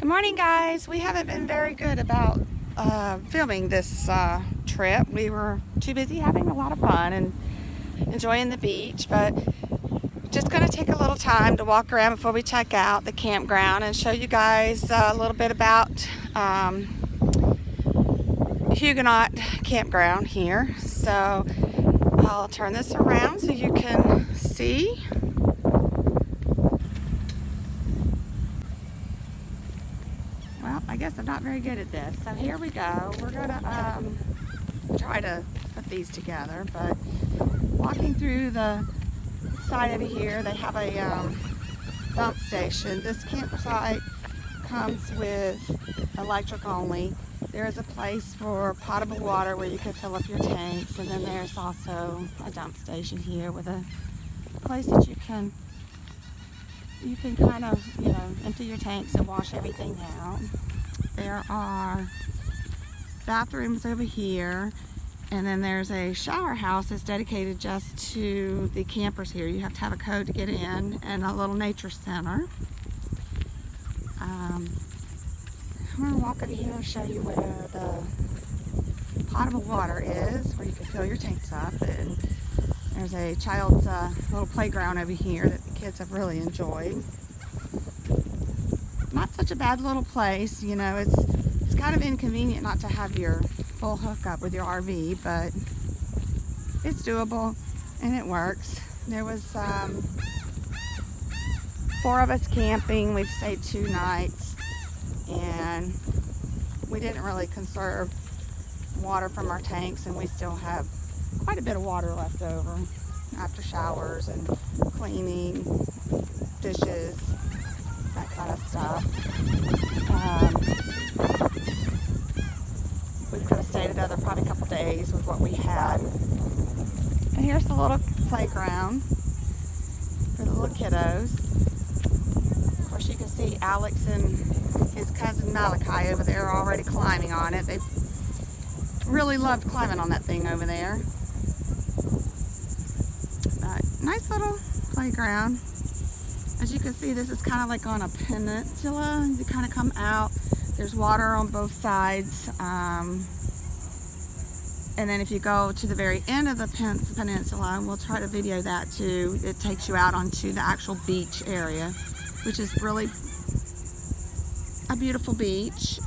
Good morning, guys. We haven't been very good about filming this trip. We were too busy having a lot of fun and enjoying the beach, but just going to take a little time to walk around before we check out the campground and show you guys a little bit about Huguenot Campground here. So I'll turn this around so you can see. Well, I guess I'm not very good at this. So here we go. We're going to try to put these together, but walking through the side over here, they have a dump station. This campsite comes with electric only. There is a place for potable water where you can fill up your tanks, and then there's also a dump station here with a place that you can kind of, empty your tanks and wash everything out. There are bathrooms over here, and then there's a shower house that's dedicated just to the campers here. You have to have a code to get in, and a little nature center. I'm going to walk over here and show you where the potable water is, where you can fill your tanks up. And there's a child's little playground over here that the kids have really enjoyed. Not such a bad little place, it's kind of inconvenient not to have your full hookup with your RV, but it's doable and it works. There was 4 of us camping. We've stayed 2 nights, and we didn't really conserve water from our tanks, and we still have quite a bit of water left over after showers and cleaning, dishes, that kind of stuff. We could have stayed another probably couple days with what we had. And here's the little playground for the little kiddos. Of course, you can see Alex and his cousin Malachi over there already climbing on it. They really loved climbing on that thing over there. Nice little playground. As you can see, this is kind of like on a peninsula. You kind of come out. There's water on both sides. And then if you go to the very end of the peninsula, and we'll try to video that too, it takes you out onto the actual beach area, which is really a beautiful beach.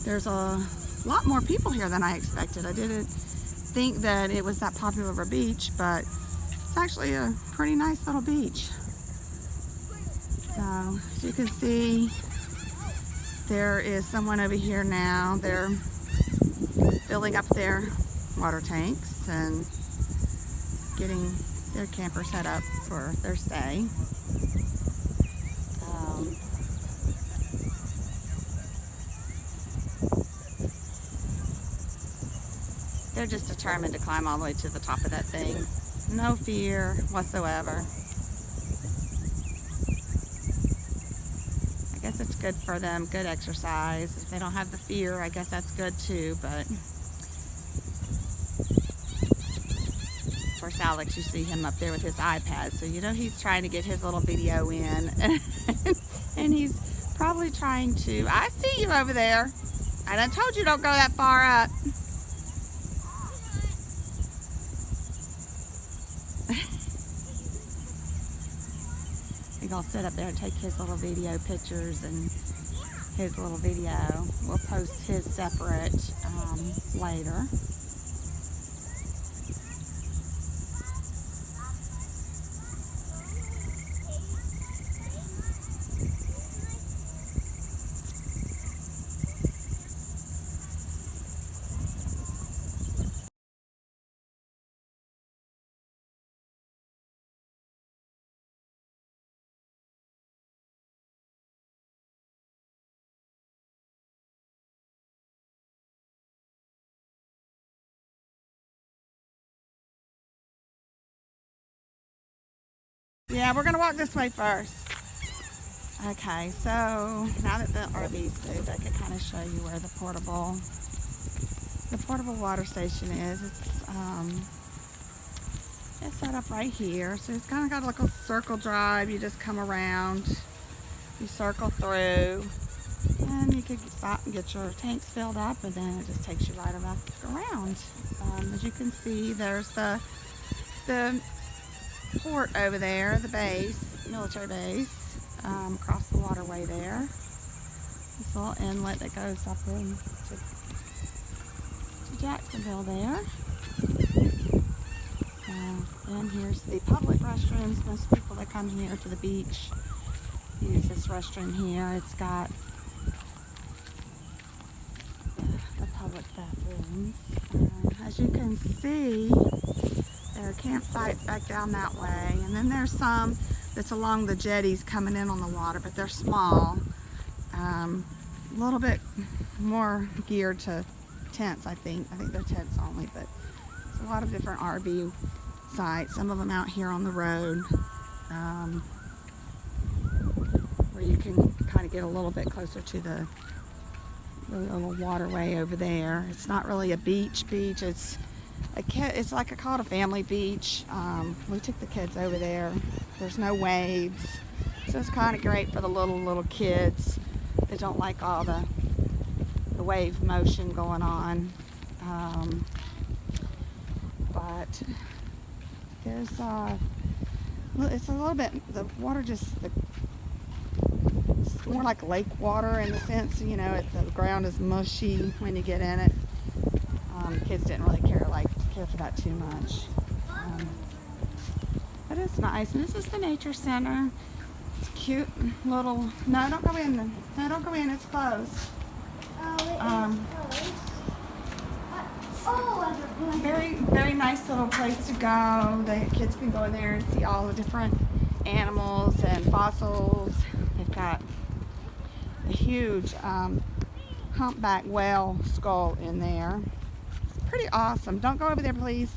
There's a lot more people here than I expected. I didn't think that it was that popular of a beach, but it's actually a pretty nice little beach. So, as you can see, there is someone over here now. They're filling up their water tanks and getting their camper set up for their stay. They're just determined to climb all the way to the top of that thing. No fear whatsoever. I guess it's good for them, good exercise. If they don't have the fear, I guess that's good too, but of course Alex, you see him up there with his iPad, so he's trying to get his little video in. And he's probably trying to, I see you over there. I done told you don't go that far up. He's gonna sit up there and take his little video pictures and his little video. We'll post his separate later. Yeah, we're gonna walk this way first. Okay, so now that the RV's moved, I can kind of show you where the portable water station is. It's set up right here. So it's kind of got like a circle drive. You just come around, you circle through, And you could stop and get your tanks filled up, and then it just takes you right around. As you can see, there's the port over there, the base, military base, across the waterway there. This little inlet that goes up into Jacksonville there. And here's the public restrooms. Most people that come here to the beach use this restroom here. It's got the public bathrooms. As you can see, there are campsites back down that way. And then there's some that's along the jetties coming in on the water, but they're small. A little bit more geared to tents, I think. I think they're tents only, but there's a lot of different RV sites. Some of them out here on the road, where you can kind of get a little bit closer to the little waterway over there. It's not really a beach. It's like I call it a family beach. We took the kids over there. There's no waves, so it's kind of great for the little kids that don't like all the wave motion going on. But there's it's a little bit, the water just, it's more like lake water in the sense, you know, the ground is mushy when you get in it. Kids didn't really care for that too much. But it's nice. And this is the nature center. It's cute little, no, don't go in. No, don't go in, it's closed. Very, very nice little place to go. The kids can go in there and see all the different animals and fossils. They've got a huge humpback whale skull in there. It's pretty awesome. Don't go over there, please.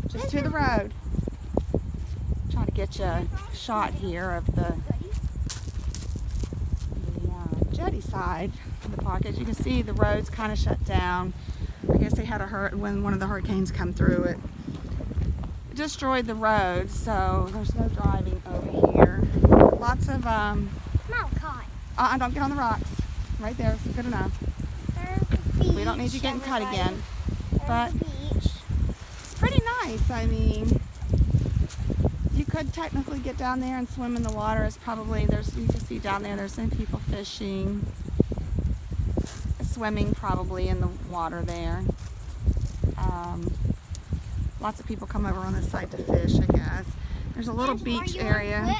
Just to the road. Try to get you a shot here of the jetty side of the park. As you can see, the road's kind of shut down. I guess they had when one of the hurricanes come through, it destroyed the road, so there's no driving over here. Lots of don't get on the rocks. Right there, it's good enough. We don't need you getting cut again. But it's pretty nice. I mean, you could technically get down there and swim in the water. It's probably, you can see down there, there's some people fishing, swimming probably in the water there. Lots of people come over on this side to fish, I guess. There's a little beach area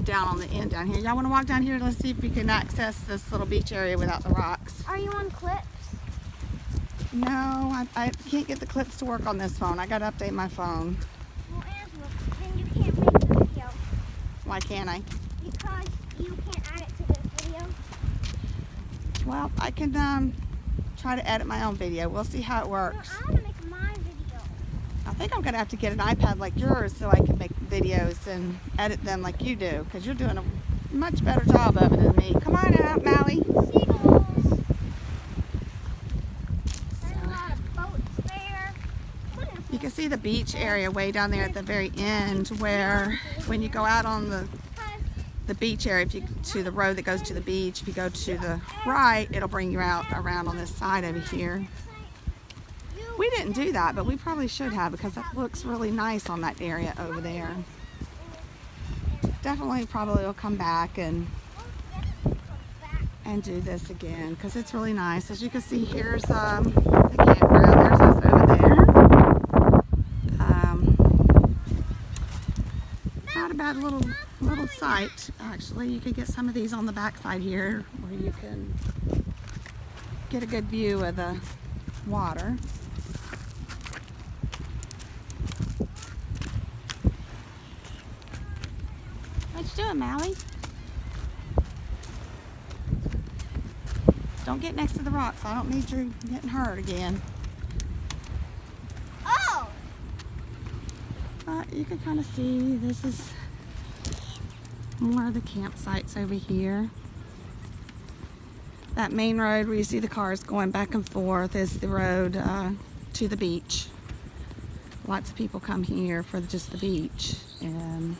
down on the end down here. Y'all want to walk down here? Let's see if we can access this little beach area without the rocks. Are you on clips? No, I can't get the clips to work on this phone. I got to update my phone. Well, Angela, then you can't make the video. Why can't I? Because you can't add it to this video. Well, I can try to edit my own video. We'll see how it works. No, I want to make my video. I think I'm going to have to get an iPad like yours so I can make videos and edit them like you do, because you're doing a much better job of it than me. Come on out, Mally. Seagulls. There's a lot of boats there. You can see the beach area way down there at the very end, where when you go out on the beach area, to the road that goes to the beach, if you go to the right, it'll bring you out around on this side over here. We didn't do that, but we probably should have, because that looks really nice on that area over there. Definitely probably will come back and do this again, because it's really nice. As you can see, here's the campground. There's us over there. Not a bad little site, actually. You could get some of these on the back side here, where you can get a good view of the water. What you doing, Mally? Don't get next to the rocks. I don't need you getting hurt again. Oh! But you can kind of see this is more of the campsites over here. That main road where you see the cars going back and forth is the road to the beach. Lots of people come here for just the beach, and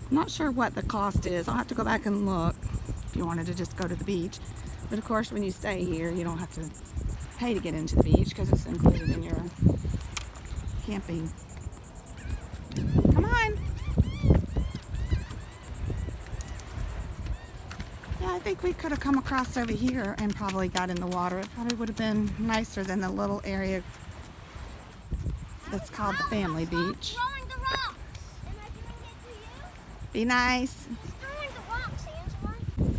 I'm not sure what the cost is. I'll have to go back and look if you wanted to just go to the beach. But of course, when you stay here, you don't have to pay to get into the beach because it's included in your camping. Come on. Yeah, I think we could have come across over here and probably got in the water. It probably would have been nicer than the little area that's called the family beach. Throwing the rocks. Am I doing it to you? Be nice. Just throwing the rocks,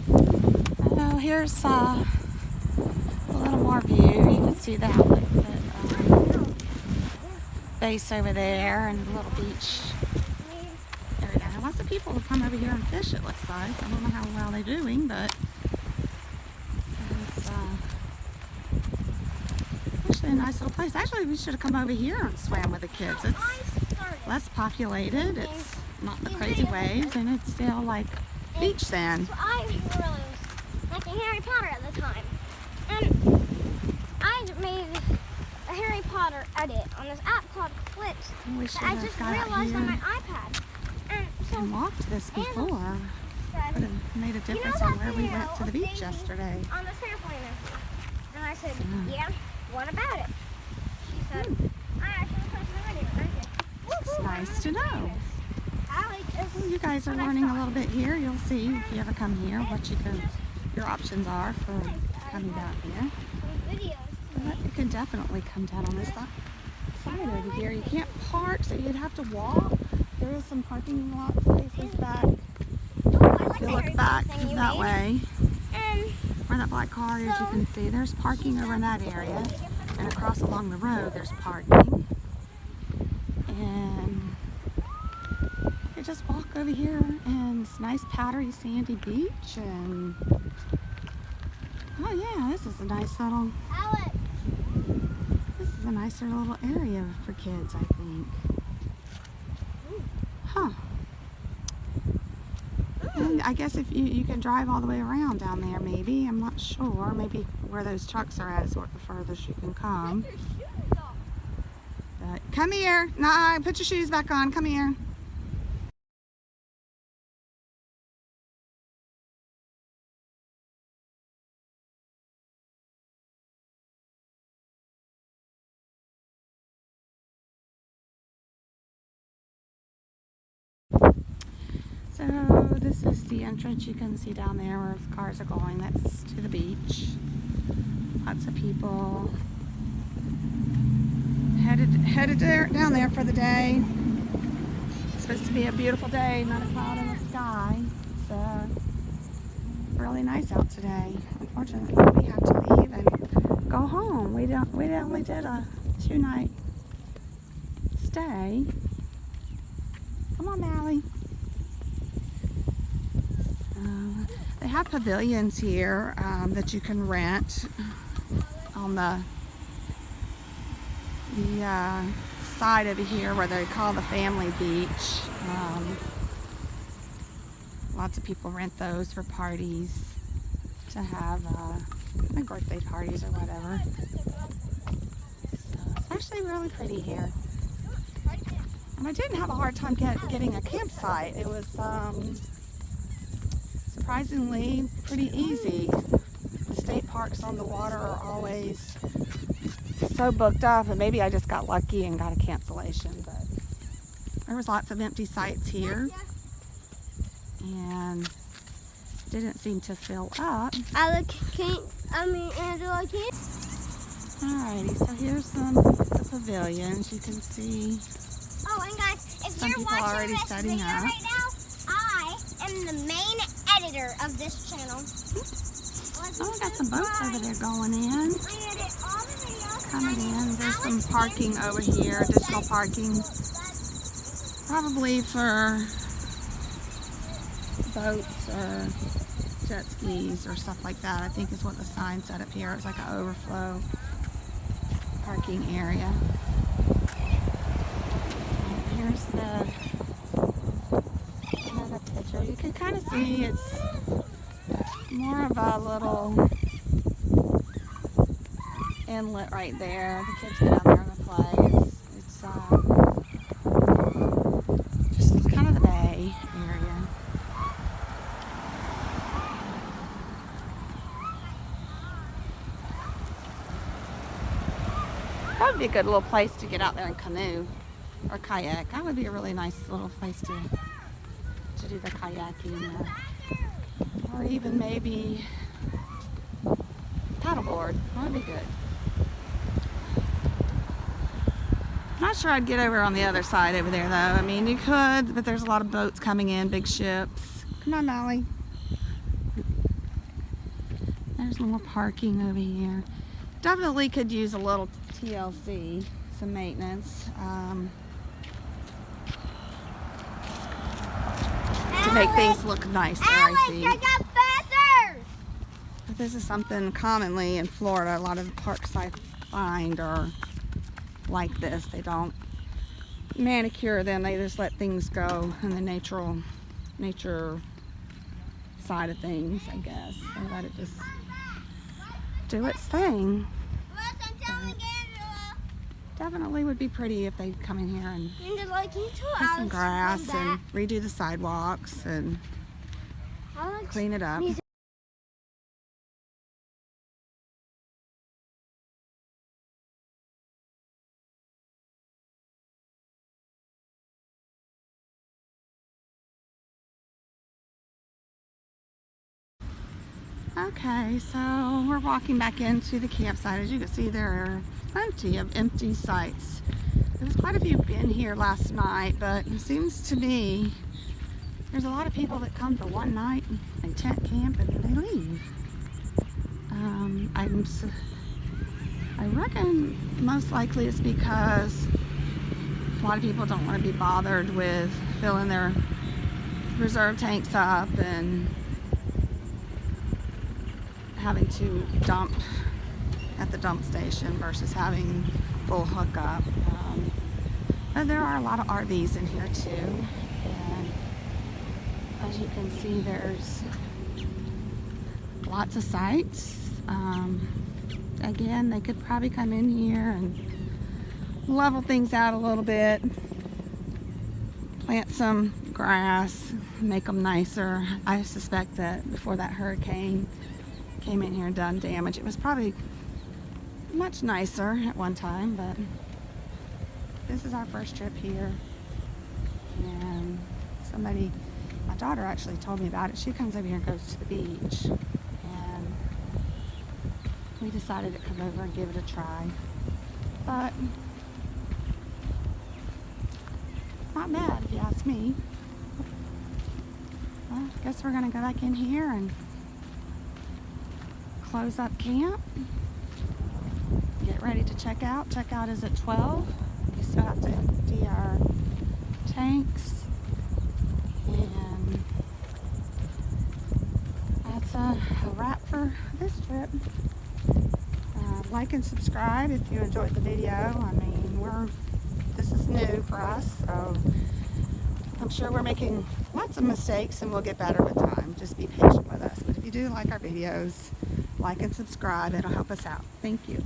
Angela. Oh, here's a little more view. You can see that base over there and the little beach area. Lots of people will come over here and fish, it looks like. I don't know how well they're doing, but it's actually a nice little place. Actually, we should have come over here and swam with the kids. It's less populated. It's not the crazy waves, and it's still like beach sand. So I was like a Harry Potter at the time. And I made a Harry Potter edit on this app called Clips We that should I have just got realized on my here iPad. And so and walked this before. said, Would have made a difference that on where we video went to the of beach Daisy yesterday. on the trampoline. And I said, Yeah. yeah, what about it? She said, I actually posted a video. And I said, It's nice to know. I like this. You guys are learning a little bit here. You'll see if you ever come here what your options are for coming down here. Videos. But you can definitely come down on this side over here. You can't park, so you'd have to walk. There is some parking lot spaces back. If you look back that way, where that black car is, you can see there's parking over in that area. And across along the road, there's parking. And you just walk over here, and it's nice powdery sandy beach. And oh yeah, this is a nice little. Alex. This is a nicer little area for kids, I think. Huh. And I guess if you can drive all the way around down there, maybe. I'm not sure. Maybe where those trucks are at is the furthest you can come. But come here. Nah, put your shoes back on. Come here. So this is the entrance. You can see down there where cars are going. That's to the beach. Lots of people headed down there for the day. It's supposed to be a beautiful day, not a cloud in the sky. It's really nice out today. Unfortunately, we have to leave and go home. We only did a 2-night stay. Come on, Allie. They have pavilions here that you can rent on the side over here where they call the family beach. Lots of people rent those for parties to have like birthday parties or whatever. So it's actually really pretty here. And I didn't have a hard time getting a campsite. It was surprisingly pretty easy. The state parks on the water are always so booked up, and maybe I just got lucky and got a cancellation, but there was lots of empty sites here and didn't seem to fill up. Angela can't. Alrighty, so here's the pavilions. You can see Oh, and guys, if some you're people watching already this setting video up. right now, I am the main editor of this channel. Oh, we got some boats over there going in. I edit all the videos. Coming in. There's some parking over here, additional parking. Probably for boats or jet skis or stuff like that, I think is what the sign said up here. It's like an overflow parking area. And here's another picture. You can kind of see it's more of a little inlet right there. The kids get out there and play. It's just kind of the bay area. That would be a good little place to get out there and canoe or kayak. That would be a really nice little place to do the kayaking, or even maybe paddleboard. That would be good. Not sure I'd get over on the other side over there though. I mean, you could, but there's a lot of boats coming in, big ships. Come on, Molly. There's more parking over here. Definitely could use a little TLC, some maintenance, to make things look nicer, I see. I got feathers! But this is something commonly in Florida. A lot of the parks I find are like this. They don't manicure them. They just let things go in the nature side of things, I guess. They let it just do its thing. Definitely would be pretty if they come in here and put some grass and redo the sidewalks and clean it up. Okay, so we're walking back into the campsite. As you can see, there are plenty of empty sites. There's quite a few been here last night, but it seems to me there's a lot of people that come for one night and tent camp and they leave. I reckon most likely it's because a lot of people don't want to be bothered with filling their reserve tanks up and having to dump at the dump station versus having full hookup. But there are a lot of RVs in here too, and as you can see, there's lots of sites. Again, they could probably come in here and level things out a little bit, plant some grass, make them nicer. I suspect that before that hurricane came in here and done damage, it was probably much nicer at one time, but this is our first trip here. And my daughter actually told me about it. She comes over here and goes to the beach, and we decided to come over and give it a try. But not bad if you ask me. Well, I guess we're gonna go back in here and close up camp, get ready to check out. Checkout is at 12. We still have to empty our tanks, and that's a wrap for this trip. Like and subscribe if you enjoyed the video. I mean, this is new for us, so I'm sure we're making lots of mistakes and we'll get better with time. Just be patient with us. But if you do like our videos, like and subscribe. It'll help us out. Thank you.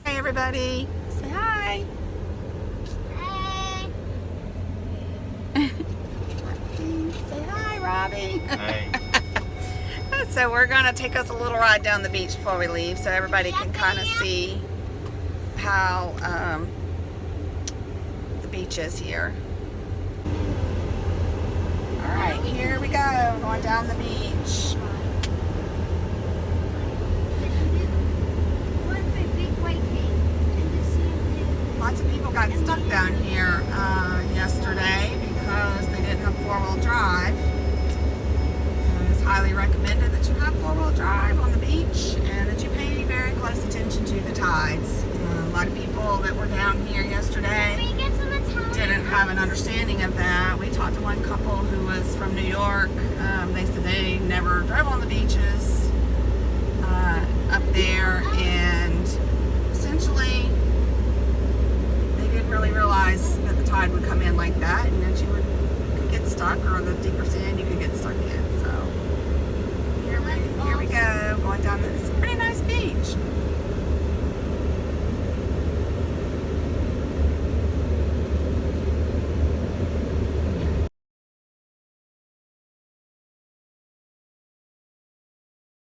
Hey everybody, say hi. Hey. Say hi, Robbie. Hey. So we're gonna take us a little ride down the beach before we leave, so everybody can kind of see how the beach is here. All right, here we go, going down the beach. Lots of people got stuck down here yesterday because they didn't have four-wheel drive. It's highly recommended that you have four-wheel drive on the beach and that you pay very close attention to the tides. A lot of people that were down here yesterday didn't have an understanding of that. We talked to one couple who was from New York. They said they never drove on the beaches up there, and essentially really realize that the tide would come in like that and that you could get stuck, or the deeper sand you could get stuck in. So here we go, going down this pretty nice beach.